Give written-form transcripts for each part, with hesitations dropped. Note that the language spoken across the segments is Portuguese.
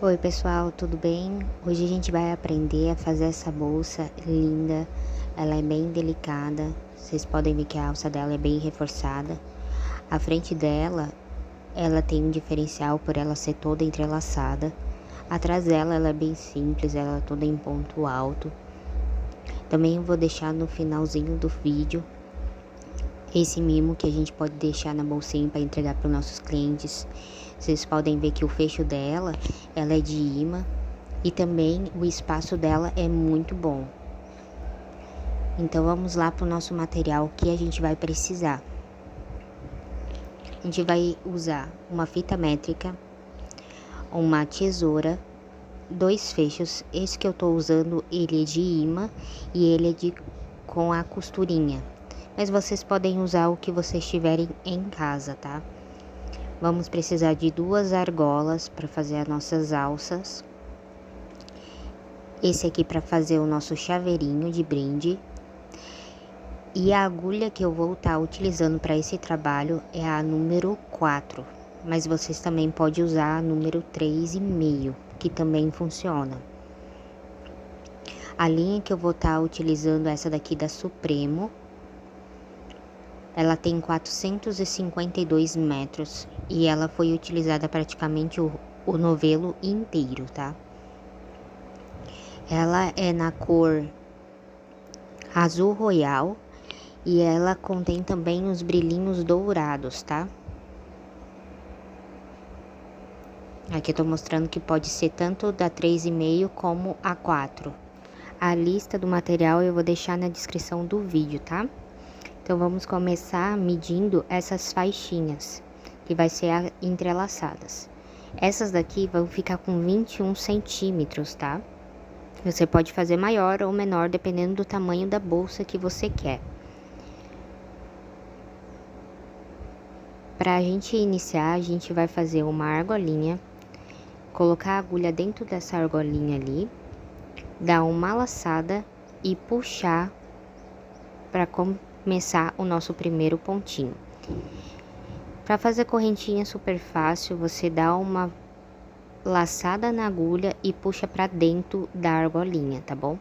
Oi pessoal, tudo bem? Hoje a gente vai aprender a fazer essa bolsa linda. Ela é bem delicada. Vocês podem ver que a alça dela é bem reforçada. A frente dela, ela tem um diferencial por ela ser toda entrelaçada. Atrás dela, ela é bem simples, ela é toda em ponto alto. Também eu vou deixar no finalzinho do vídeo esse mimo que a gente pode deixar na bolsinha para entregar para os nossos clientes. Vocês podem ver que o fecho dela, ela é de imã e também o espaço dela é muito bom. Então vamos lá para o nosso material que a gente vai precisar. A gente vai usar uma fita métrica, uma tesoura, dois fechos. Esse que eu tô usando, ele é de imã e ele é com a costurinha. Mas vocês podem usar o que vocês tiverem em casa, tá? Vamos precisar de duas argolas para fazer as nossas alças. Esse aqui para fazer o nosso chaveirinho de brinde. E a agulha que eu vou estar utilizando para esse trabalho é a número 4. Mas vocês também podem usar a número 3,5, que também funciona. A linha que eu vou estar utilizando é essa daqui da Supremo. Ela tem 452 metros e ela foi utilizada praticamente o novelo inteiro, tá? Ela é na cor azul royal e ela contém também os brilhinhos dourados, tá? Aqui eu tô mostrando que pode ser tanto da 3,5 como a 4. A lista do material eu vou deixar na descrição do vídeo, tá? Então, vamos começar medindo essas faixinhas, que vai ser entrelaçadas. Essas daqui vão ficar com 21 centímetros, tá? Você pode fazer maior ou menor, dependendo do tamanho da bolsa que você quer. Pra gente iniciar, a gente vai fazer uma argolinha, colocar a agulha dentro dessa argolinha ali, dar uma laçada e puxar para começar o nosso primeiro pontinho. Para fazer correntinha super fácil, você dá uma laçada na agulha e puxa para dentro da argolinha, tá bom?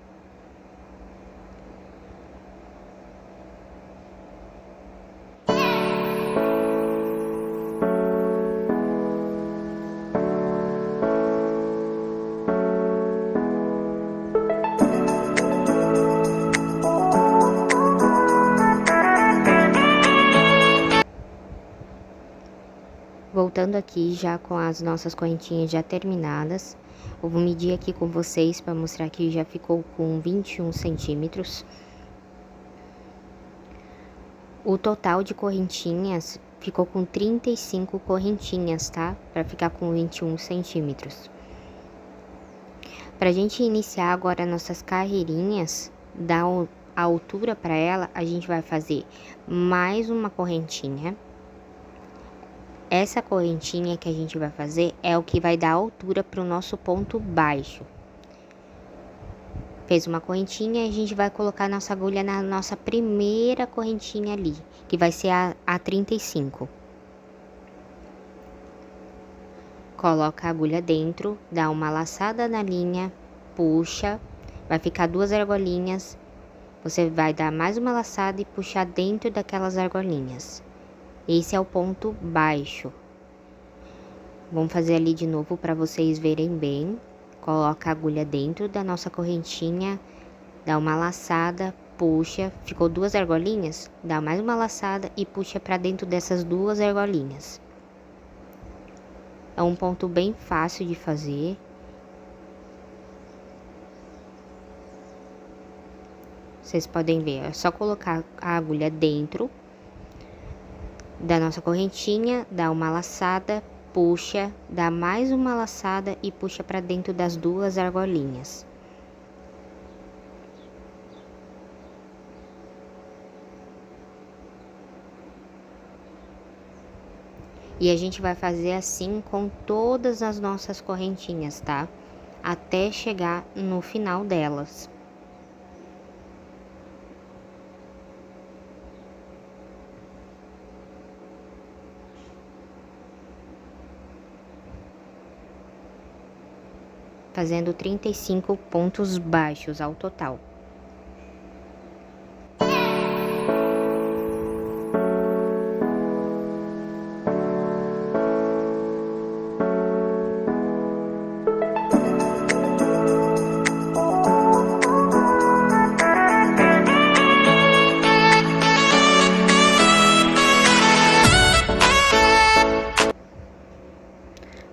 Voltando aqui já com as nossas correntinhas já terminadas, eu vou medir aqui com vocês para mostrar que já ficou com 21 centímetros. O total de correntinhas ficou com 35 correntinhas, tá? Para ficar com 21 centímetros. Pra gente iniciar agora nossas carreirinhas, dar a altura para ela, a gente vai fazer mais uma correntinha. Essa correntinha que a gente vai fazer é o que vai dar altura para o nosso ponto baixo. Fez uma correntinha e a gente vai colocar nossa agulha na nossa primeira correntinha ali, que vai ser a 35. Coloca a agulha dentro, dá uma laçada na linha, puxa, vai ficar duas argolinhas. Você vai dar mais uma laçada e puxar dentro daquelas argolinhas. Esse é o ponto baixo. Vamos fazer ali de novo para vocês verem bem. Coloca a agulha dentro da nossa correntinha, dá uma laçada, puxa, ficou duas argolinhas, dá mais uma laçada e puxa para dentro dessas duas argolinhas. É um ponto bem fácil de fazer. Vocês podem ver, é só colocar a agulha dentro da nossa correntinha, dá uma laçada, puxa, dá mais uma laçada e puxa para dentro das duas argolinhas. E a gente vai fazer assim com todas as nossas correntinhas, tá? Até chegar no final delas. fazendo 35 pontos baixos ao total.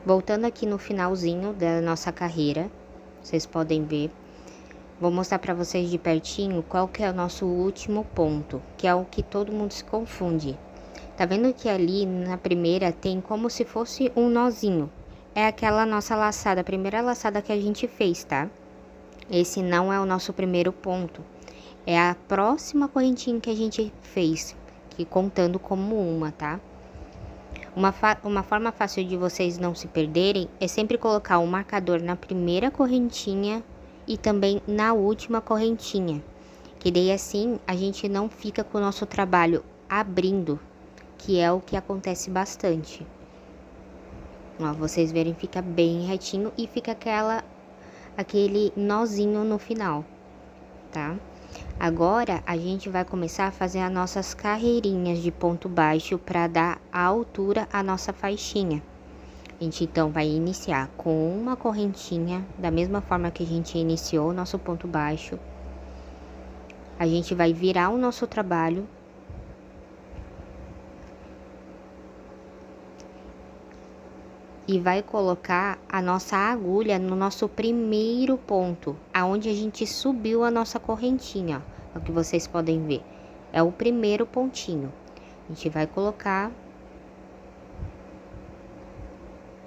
Voltando aqui no finalzinho da nossa carreira, vocês podem ver, vou mostrar para vocês de pertinho qual que é o nosso último ponto, que é o que todo mundo se confunde. Tá vendo que ali na primeira tem como se fosse um nozinho? É aquela nossa laçada, a primeira laçada que a gente fez, tá? Esse não é o nosso primeiro ponto, é a próxima correntinha que a gente fez, que contando como uma, tá? Uma forma fácil de vocês não se perderem é sempre colocar o marcador na primeira correntinha e também na última correntinha, que daí assim a gente não fica com o nosso trabalho abrindo, que é o que acontece bastante. Ó, vocês verem, fica bem retinho e fica aquele nozinho no final, tá? Agora, a gente vai começar a fazer as nossas carreirinhas de ponto baixo para dar a altura à nossa faixinha. A gente, então, vai iniciar com uma correntinha, da mesma forma que a gente iniciou o nosso ponto baixo. A gente vai virar o nosso trabalho. E vai colocar a nossa agulha no nosso primeiro ponto, aonde a gente subiu a nossa correntinha, ó, o que vocês podem ver. É o primeiro pontinho. A gente vai colocar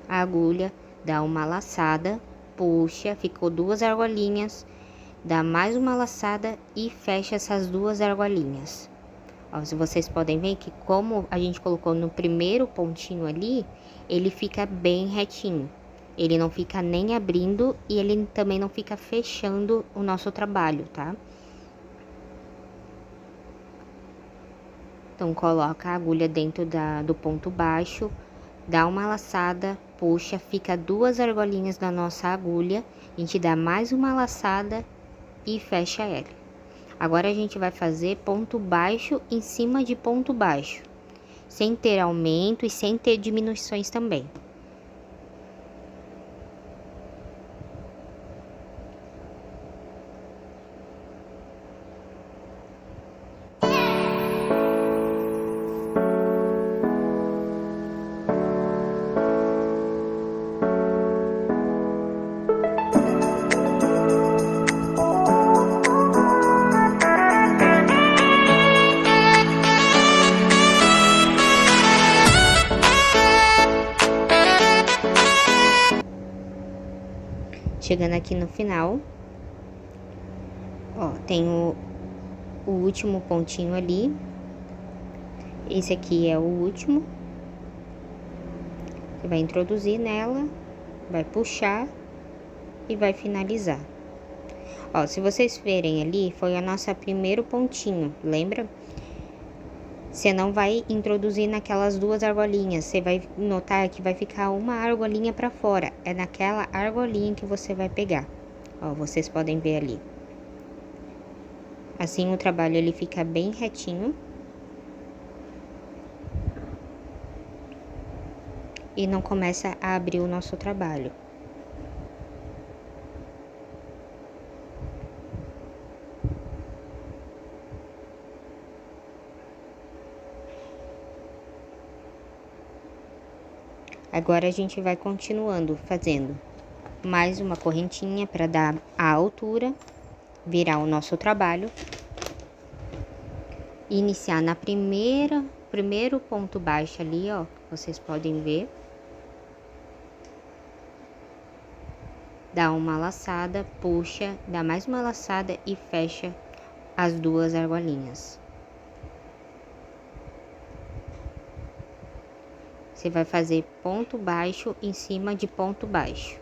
a agulha, dá uma laçada, puxa, ficou 2 argolinhas, dá mais uma laçada e fecha essas 2 argolinhas. Ó, se vocês podem ver que como a gente colocou no primeiro pontinho ali, ele fica bem retinho. Ele não fica nem abrindo e ele também não fica fechando o nosso trabalho, tá? Então, coloca a agulha dentro do ponto baixo, dá uma laçada, puxa, fica 2 argolinhas da nossa agulha, a gente dá mais uma laçada e fecha ela. Agora, a gente vai fazer ponto baixo em cima de ponto baixo, sem ter aumento e sem ter diminuições também. Chegando aqui no final, ó, tem o último pontinho ali. Esse aqui é o último. Você vai introduzir nela, vai puxar e vai finalizar. Ó, se vocês verem ali, foi a nossa primeiro pontinho, lembra? Você não vai introduzir naquelas 2 argolinhas, você vai notar que vai ficar uma argolinha para fora. É naquela argolinha que você vai pegar. Ó, vocês podem ver ali. Assim o trabalho ele fica bem retinho. E não começa a abrir o nosso trabalho. Agora, a gente vai continuando fazendo mais uma correntinha para dar a altura, virar o nosso trabalho. Iniciar na primeiro ponto baixo ali, ó, vocês podem ver. Dá uma laçada, puxa, dá mais uma laçada e fecha as 2 argolinhas. Você vai fazer ponto baixo em cima de ponto baixo.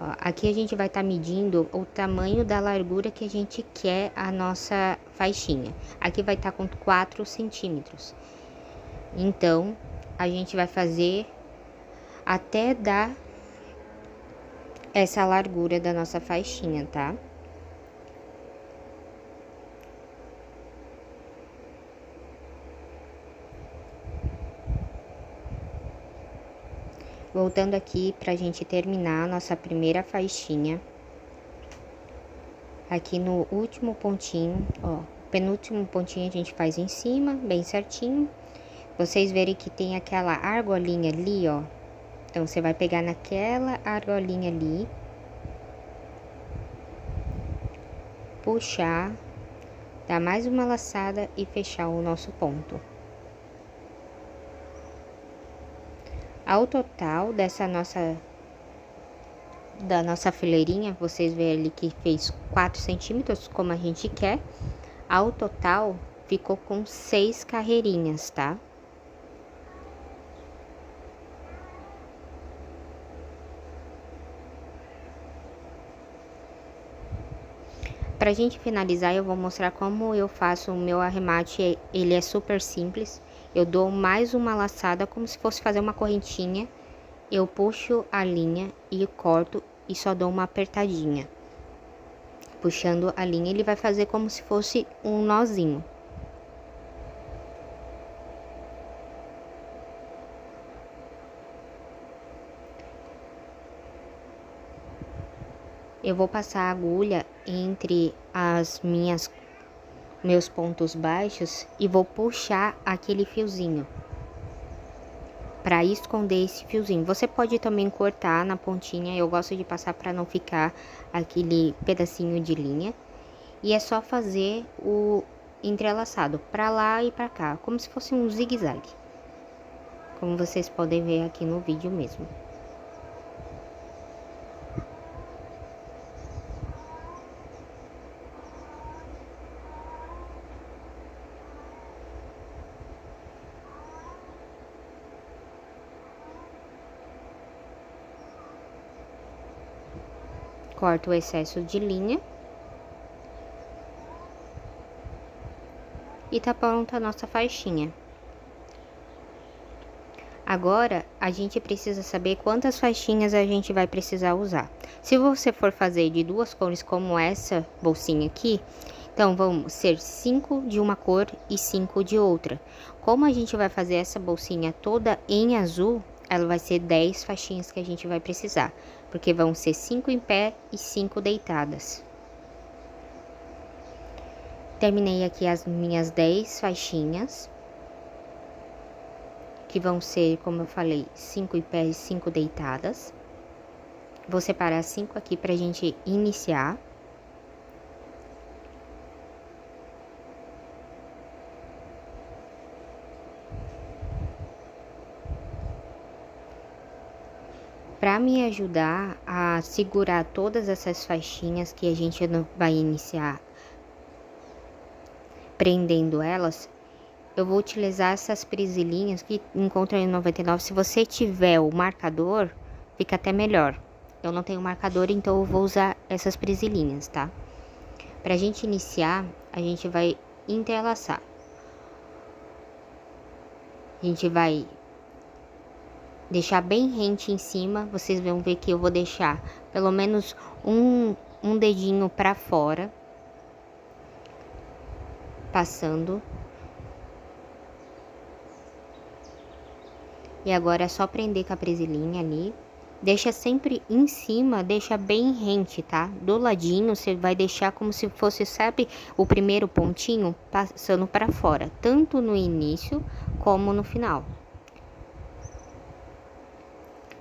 Ó, aqui a gente vai estar medindo o tamanho da largura que a gente quer a nossa faixinha. Aqui vai estar com 4 centímetros. Então, a gente vai fazer até dar essa largura da nossa faixinha, tá? Voltando aqui pra gente terminar a nossa primeira faixinha. Aqui no último pontinho, ó, penúltimo pontinho a gente faz em cima, bem certinho. Vocês verem que tem aquela argolinha ali, ó. Então, você vai pegar naquela argolinha ali, puxar, dar mais uma laçada e fechar o nosso ponto. Ao total da nossa fileirinha, vocês veem ali que fez 4 centímetros, como a gente quer. Ao total, ficou com 6 carreirinhas, tá? Pra gente finalizar, eu vou mostrar como eu faço o meu arremate. Ele é super simples. Eu dou mais uma laçada, como se fosse fazer uma correntinha. Eu puxo a linha e corto e só dou uma apertadinha. Puxando a linha, ele vai fazer como se fosse um nozinho. Eu vou passar a agulha entre meus pontos baixos e vou puxar aquele fiozinho para esconder esse fiozinho. Você pode também cortar na pontinha, eu gosto de passar para não ficar aquele pedacinho de linha. E é só fazer o entrelaçado para lá e para cá, como se fosse um zigue-zague. Como vocês podem ver aqui no vídeo mesmo. Corto o excesso de linha. E tá pronta a nossa faixinha. Agora, a gente precisa saber quantas faixinhas a gente vai precisar usar. Se você for fazer de 2 cores como essa bolsinha aqui, então vão ser 5 de uma cor e 5 de outra. Como a gente vai fazer essa bolsinha toda em azul, ela vai ser 10 faixinhas que a gente vai precisar, porque vão ser 5 em pé e 5 deitadas. Terminei aqui as minhas 10 faixinhas, que vão ser, como eu falei, 5 em pé e 5 deitadas. Vou separar 5 aqui pra gente iniciar. Para me ajudar a segurar todas essas faixinhas que a gente vai iniciar prendendo elas, eu vou utilizar essas presilhinhas que encontra em 99. Se você tiver o marcador, fica até melhor. Eu não tenho marcador, então eu vou usar essas presilhinhas, tá? Pra gente iniciar, a gente vai entrelaçar. A gente vai deixar bem rente em cima. Vocês vão ver que eu vou deixar pelo menos um dedinho pra fora, passando. E agora é só prender com a presilhinha ali. Deixa sempre em cima, deixa bem rente, tá? Do ladinho, você vai deixar como se fosse, sabe, o primeiro pontinho passando pra fora, tanto no início como no final.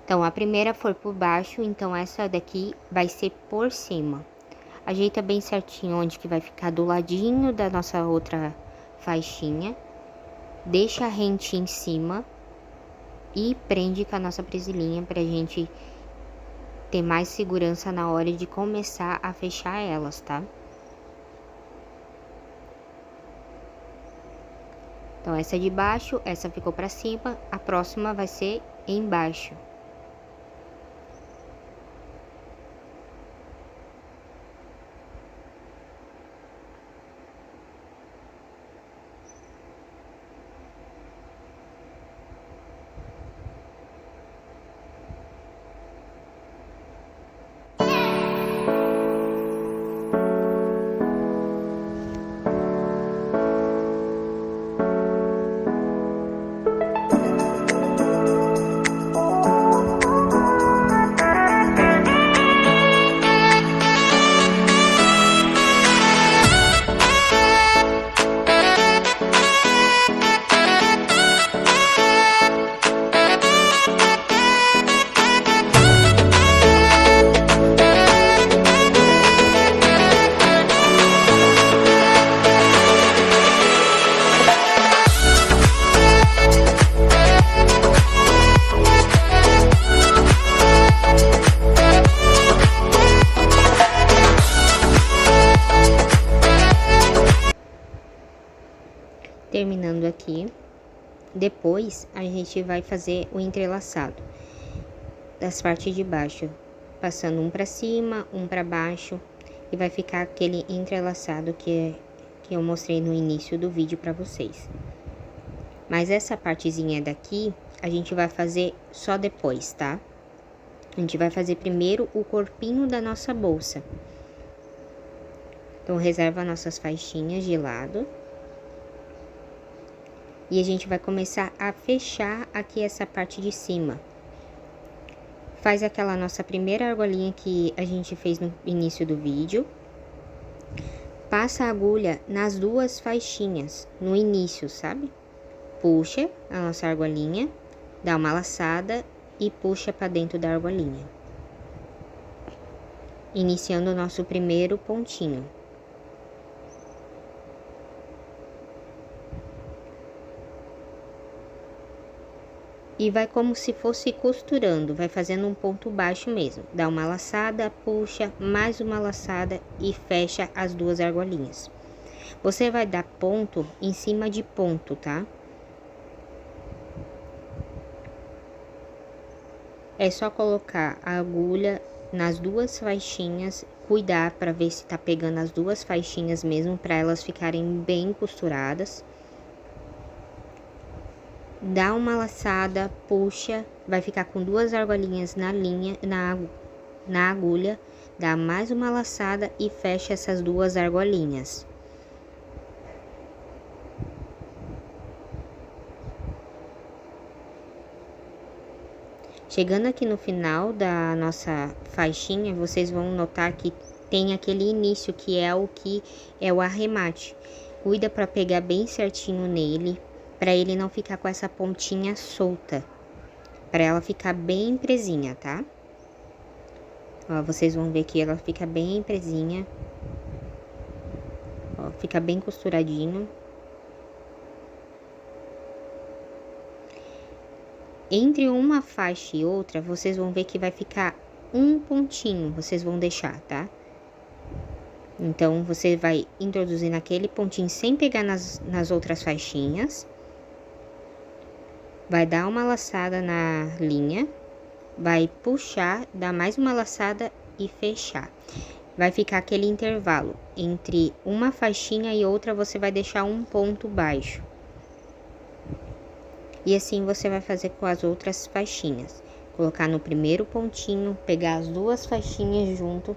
Então, a primeira for por baixo, então essa daqui vai ser por cima. Ajeita bem certinho onde que vai ficar do ladinho da nossa outra faixinha. Deixa rente em cima e prende com a nossa presilhinha pra gente ter mais segurança na hora de começar a fechar elas, tá? Então, essa é de baixo, essa ficou pra cima, a próxima vai ser embaixo. terminando aqui. Depois, a gente vai fazer o entrelaçado das partes de baixo, passando um pra cima, um pra baixo, e vai ficar aquele entrelaçado que eu mostrei no início do vídeo pra vocês. Mas essa partezinha daqui, a gente vai fazer só depois, tá? A gente vai fazer primeiro o corpinho da nossa bolsa. Então, reserva nossas faixinhas de lado. E a gente vai começar a fechar aqui essa parte de cima. Faz aquela nossa primeira argolinha que a gente fez no início do vídeo. Passa a agulha nas duas faixinhas, no início, sabe? Puxa a nossa argolinha, dá uma laçada e puxa para dentro da argolinha. Iniciando o nosso primeiro pontinho. E vai como se fosse costurando, vai fazendo um ponto baixo mesmo. Dá uma laçada, puxa, mais uma laçada e fecha as duas argolinhas. Você vai dar ponto em cima de ponto, tá? É só colocar a agulha nas duas faixinhas, cuidar para ver se tá pegando as duas faixinhas mesmo, para elas ficarem bem costuradas. Dá uma laçada, puxa, vai ficar com duas argolinhas na linha, na agulha, dá mais uma laçada e fecha essas duas argolinhas. Chegando aqui no final da nossa faixinha, vocês vão notar que tem aquele início que é o arremate. Cuida para pegar bem certinho nele, para ele não ficar com essa pontinha solta, para ela ficar bem presinha, tá? Ó, vocês vão ver que ela fica bem presinha. Ó, fica bem costuradinho. Entre uma faixa e outra, vocês vão ver que vai ficar um pontinho, vocês vão deixar, tá? Então, você vai introduzir naquele pontinho sem pegar nas outras faixinhas. Vai dar uma laçada na linha, vai puxar, dar mais uma laçada e fechar. Vai ficar aquele intervalo entre uma faixinha e outra, você vai deixar um ponto baixo. E assim você vai fazer com as outras faixinhas. Colocar no primeiro pontinho, pegar as duas faixinhas junto,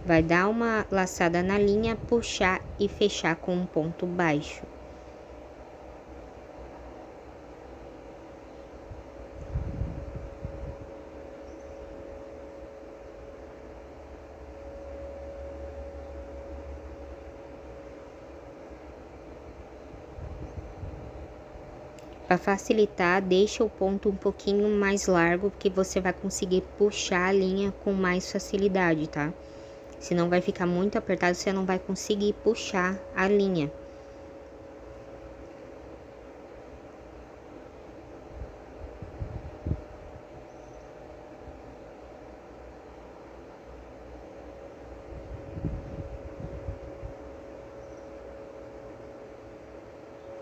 vai dar uma laçada na linha, puxar e fechar com um ponto baixo. Para facilitar, deixa o ponto um pouquinho mais largo, porque você vai conseguir puxar a linha com mais facilidade, tá? Senão vai ficar muito apertado, você não vai conseguir puxar a linha.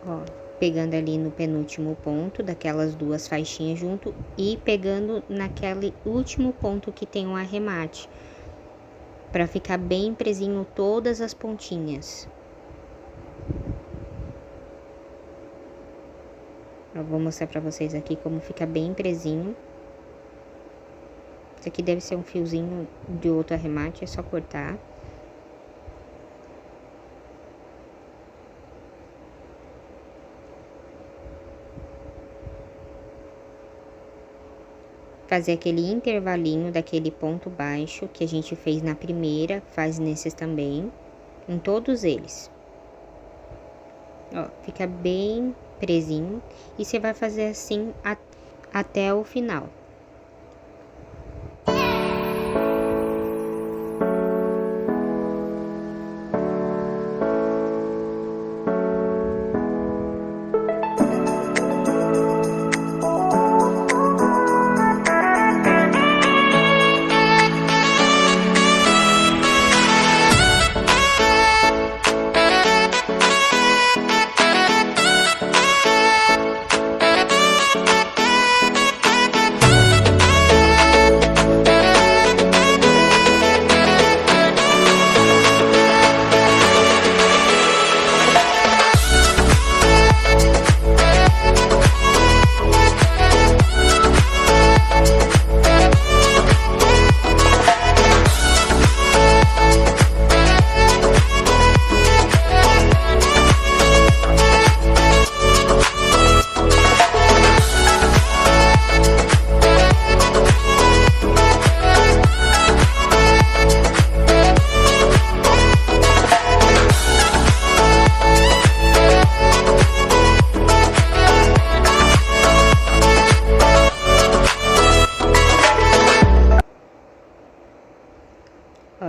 Ó, pegando ali no penúltimo ponto daquelas duas faixinhas junto e pegando naquele último ponto que tem um arremate, para ficar bem presinho todas as pontinhas. Eu vou mostrar para vocês aqui como fica bem presinho. Isso aqui deve ser um fiozinho de outro arremate, é só cortar. Fazer aquele intervalinho daquele ponto baixo que a gente fez na primeira, faz nesses também, em todos eles. Ó, fica bem presinho e você vai fazer assim até o final.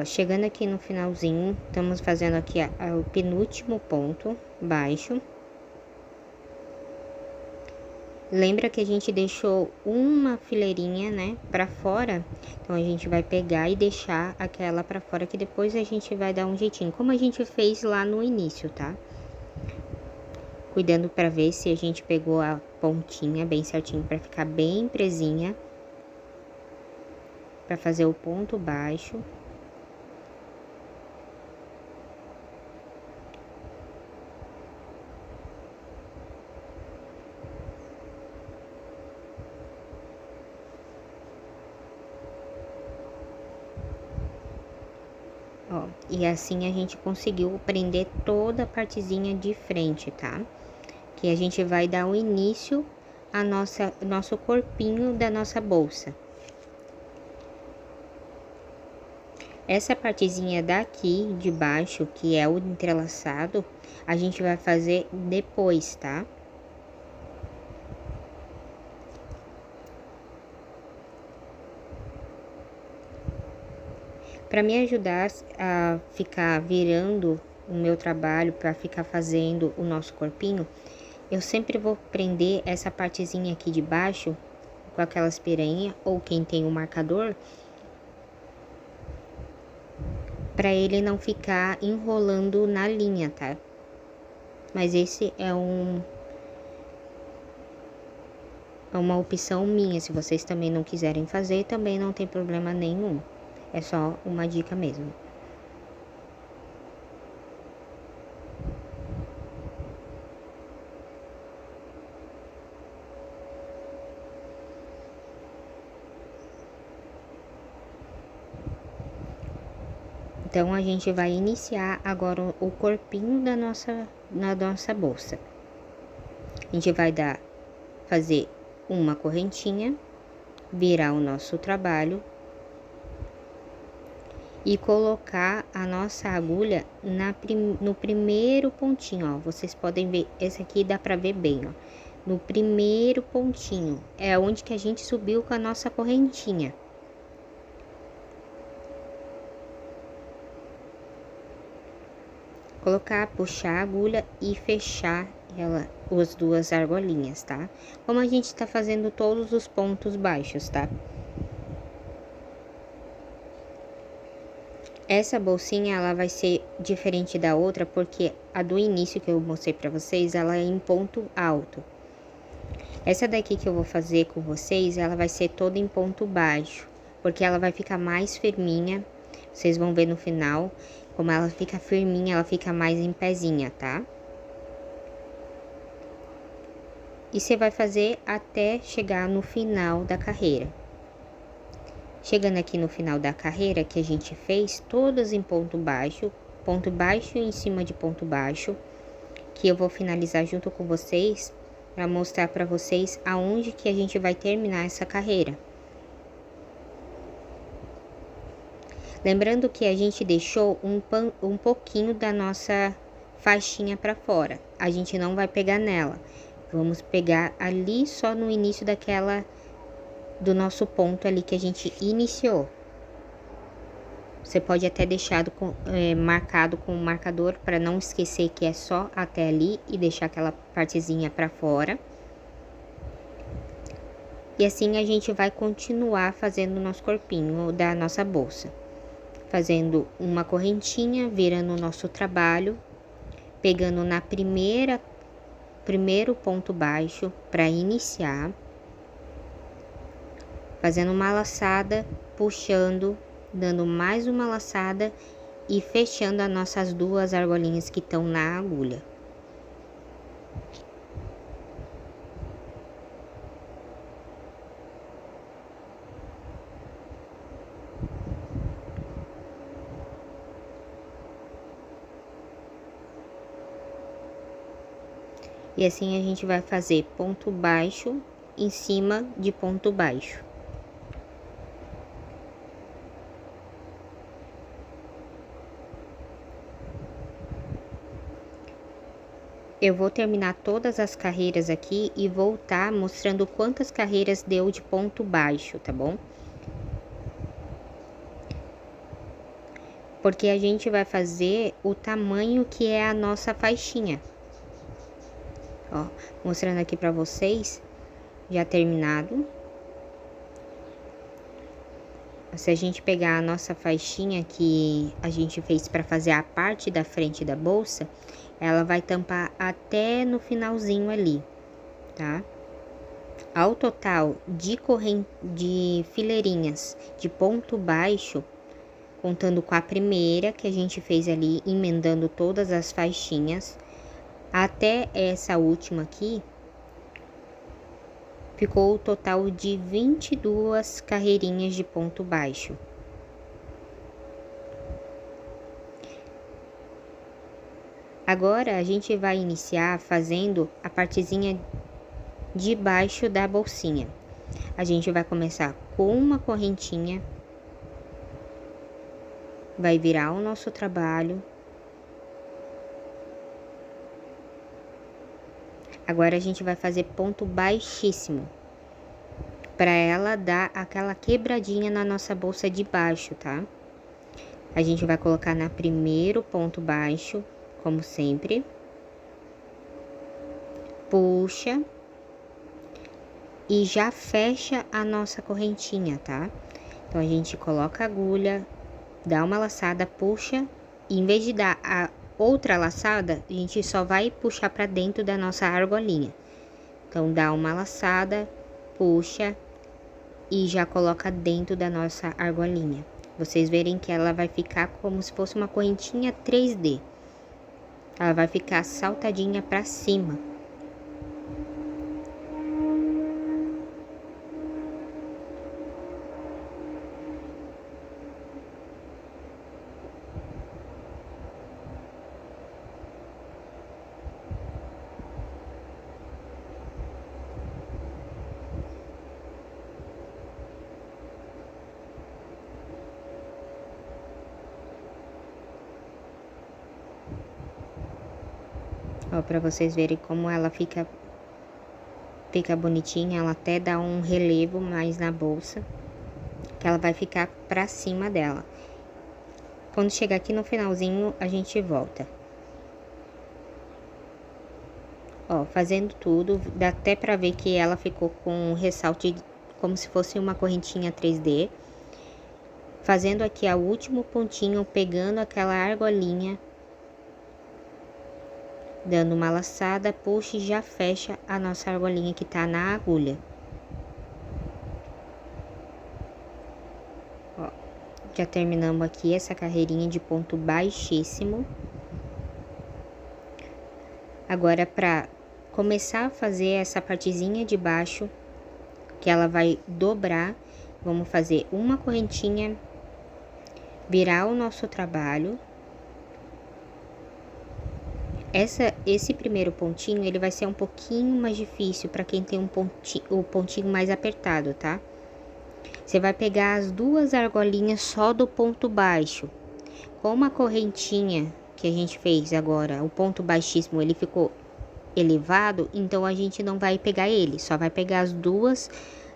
chegando aqui no finalzinho, estamos fazendo aqui o penúltimo ponto baixo. Lembra que a gente deixou uma fileirinha, né, pra fora? Então, a gente vai pegar e deixar aquela pra fora, que depois a gente vai dar um jeitinho, como a gente fez lá no início, tá? Cuidando pra ver se a gente pegou a pontinha bem certinho, pra ficar bem presinha. Pra fazer o ponto baixo. Ó, e assim a gente conseguiu prender toda a partezinha de frente, tá? Que a gente vai dar o início a nosso corpinho da nossa bolsa. Essa partezinha daqui de baixo, que é o entrelaçado, a gente vai fazer depois, tá? Para me ajudar a ficar virando o meu trabalho, para ficar fazendo o nosso corpinho, eu sempre vou prender essa partezinha aqui de baixo com aquelas piranha, ou quem tem o marcador, para ele não ficar enrolando na linha, tá? Mas esse é uma opção minha. Se vocês também não quiserem fazer, também não tem problema nenhum. É só uma dica mesmo. Então, a gente vai iniciar agora o corpinho da nossa bolsa. A gente vai fazer uma correntinha, virar o nosso trabalho e colocar a nossa agulha no primeiro pontinho, ó. Vocês podem ver, esse aqui dá pra ver bem, ó. No primeiro pontinho, é onde que a gente subiu com a nossa correntinha. Colocar, puxar a agulha e fechar as duas argolinhas, tá? Como a gente tá fazendo todos os pontos baixos, tá? Essa bolsinha, ela vai ser diferente da outra, porque a do início que eu mostrei pra vocês, ela é em ponto alto. Essa daqui que eu vou fazer com vocês, ela vai ser toda em ponto baixo, porque ela vai ficar mais firminha. Vocês vão ver no final, como ela fica firminha, ela fica mais em pezinha, tá? E você vai fazer até chegar no final da carreira. Chegando aqui no final da carreira, que a gente fez todas em ponto baixo em cima de ponto baixo, que eu vou finalizar junto com vocês, para mostrar para vocês aonde que a gente vai terminar essa carreira. Lembrando que a gente deixou um pouquinho da nossa faixinha para fora. A gente não vai pegar nela. Vamos pegar ali só no início do nosso ponto ali que a gente iniciou. Você pode até deixar marcado com o marcador para não esquecer que é só até ali e deixar aquela partezinha para fora. E assim a gente vai continuar fazendo o nosso corpinho da nossa bolsa. Fazendo uma correntinha, virando o nosso trabalho, pegando na primeiro ponto baixo para iniciar, fazendo uma laçada, puxando, dando mais uma laçada e fechando as nossas duas argolinhas que estão na agulha. E assim a gente vai fazer ponto baixo em cima de ponto baixo. Eu vou terminar todas as carreiras aqui e voltar mostrando quantas carreiras deu de ponto baixo, tá bom? porque a gente vai fazer o tamanho que é a nossa faixinha. Ó, mostrando aqui pra vocês, já terminado. Se a gente pegar a nossa faixinha que a gente fez para fazer a parte da frente da bolsa, ela vai tampar até no finalzinho ali, tá? Ao total de fileirinhas de ponto baixo, contando com a primeira que a gente fez ali, emendando todas as faixinhas, até essa última aqui, ficou o total de 22 carreirinhas de ponto baixo. Agora, a gente vai iniciar fazendo a partezinha de baixo da bolsinha. A gente vai começar com uma correntinha, vai virar o nosso trabalho. Agora, a gente vai fazer ponto baixíssimo, para ela dar aquela quebradinha na nossa bolsa de baixo, tá? A gente vai colocar na primeiro ponto baixo, como sempre. Puxa. E já fecha a nossa correntinha, tá? Então, a gente coloca a agulha, dá uma laçada, puxa. E em vez de dar a outra laçada, a gente só vai puxar pra dentro da nossa argolinha. Então, dá uma laçada, puxa e já coloca dentro da nossa argolinha. Vocês verem que ela vai ficar como se fosse uma correntinha 3D. Ela vai ficar saltadinha pra cima. Ó, pra vocês verem como ela fica bonitinha, ela até dá um relevo mais na bolsa, que ela vai ficar pra cima dela. Quando chegar aqui no finalzinho, a gente volta. Ó, fazendo tudo, dá até pra ver que ela ficou com um ressalte como se fosse uma correntinha 3D. Fazendo aqui o último pontinho, pegando aquela argolinha, dando uma laçada, puxa e já fecha a nossa argolinha que tá na agulha. Ó, já terminamos aqui essa carreirinha de ponto baixíssimo. Agora, pra começar a fazer essa partezinha de baixo, que ela vai dobrar, vamos fazer uma correntinha, virar o nosso trabalho. Esse primeiro pontinho, ele vai ser um pouquinho mais difícil para quem tem o pontinho mais apertado, tá? Você vai pegar as duas argolinhas só do ponto baixo. Como a correntinha que a gente fez agora, o ponto baixíssimo, ele ficou elevado, então a gente não vai pegar ele, só vai pegar as duas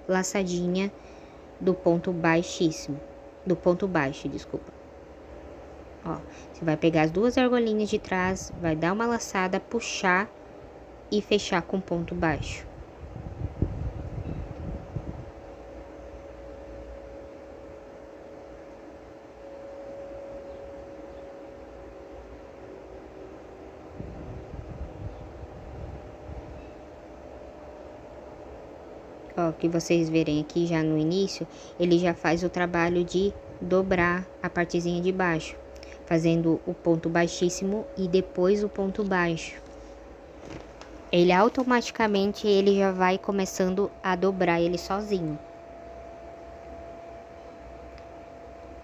laçadinhas do ponto baixíssimo, do ponto baixo, desculpa. Ó, você vai pegar as duas argolinhas de trás, vai dar uma laçada, puxar e fechar com ponto baixo. Ó, que vocês verem aqui já no início, ele já faz o trabalho de dobrar a partezinha de baixo, fazendo o ponto baixíssimo e depois o ponto baixo. Ele automaticamente, ele já vai começando a dobrar ele sozinho.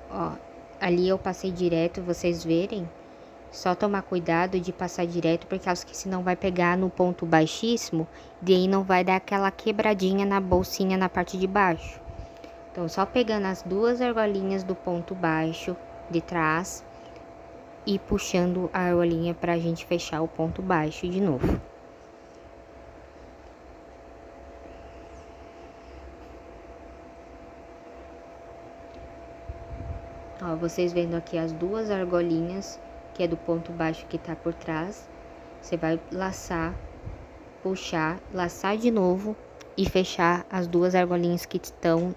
Ó, ali eu passei direto, vocês verem. Só tomar cuidado de passar direto, porque acho que senão vai pegar no ponto baixíssimo, e aí não vai dar aquela quebradinha na bolsinha na parte de baixo. Então, só pegando as duas argolinhas do ponto baixo de trás e puxando a argolinha pra gente fechar o ponto baixo de novo. Ó, vocês vendo aqui as duas argolinhas, que é do ponto baixo que tá por trás. Você vai laçar, puxar, laçar de novo e fechar as duas argolinhas que estão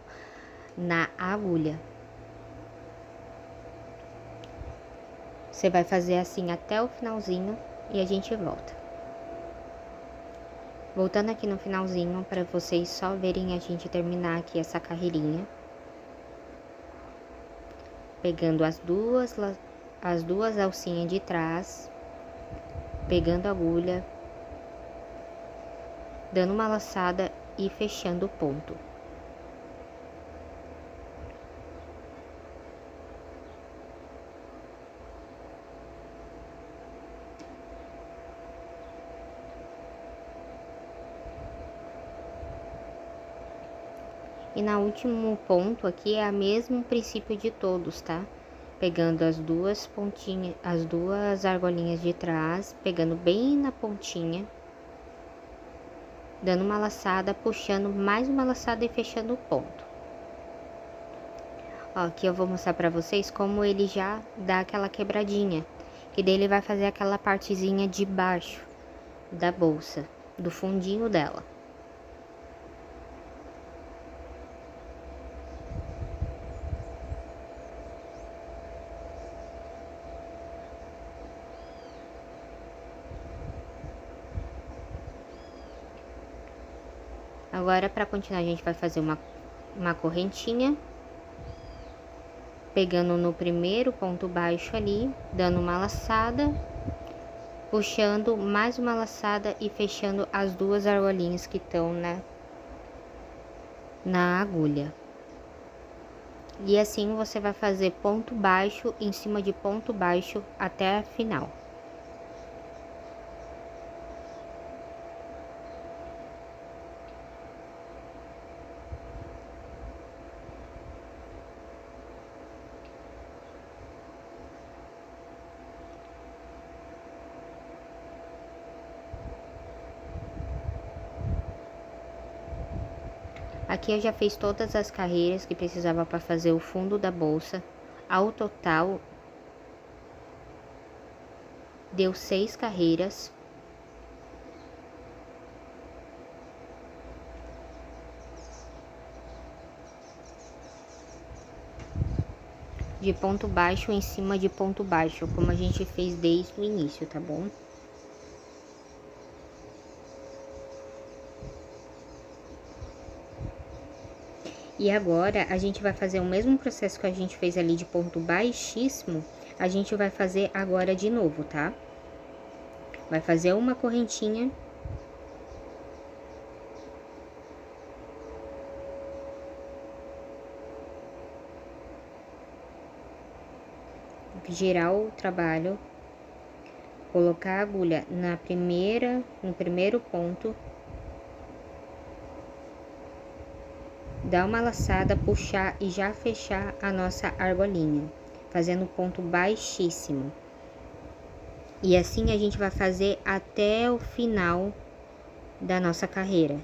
na agulha. Você vai fazer assim até o finalzinho e a gente volta. Voltando aqui no finalzinho, para vocês só verem a gente terminar aqui essa carreirinha. Pegando as duas alcinhas de trás, pegando a agulha, dando uma laçada e fechando o ponto. E na último ponto aqui é o mesmo princípio de todos, tá? Pegando as duas pontinhas, as duas argolinhas de trás, pegando bem na pontinha, dando uma laçada, puxando mais uma laçada e fechando o ponto. Ó, aqui eu vou mostrar pra vocês como ele já dá aquela quebradinha, que daí ele vai fazer aquela partezinha de baixo da bolsa, do fundinho dela. Agora, para continuar, a gente vai fazer uma correntinha, pegando no primeiro ponto baixo ali, dando uma laçada, puxando mais uma laçada e fechando as duas argolinhas que estão na agulha. E assim você vai fazer ponto baixo em cima de ponto baixo até a final. Aqui eu já fiz todas as carreiras que precisava para fazer o fundo da bolsa. Ao total, deu 6 carreiras. De ponto baixo em cima de ponto baixo, como a gente fez desde o início, tá bom? E agora, a gente vai fazer o mesmo processo que a gente fez ali de ponto baixíssimo, a gente vai fazer agora de novo, tá? Vai fazer uma correntinha. Girar o trabalho, colocar a agulha no primeiro ponto, dar uma laçada, puxar e já fechar a nossa argolinha, fazendo ponto baixíssimo. E assim a gente vai fazer até o final da nossa carreira.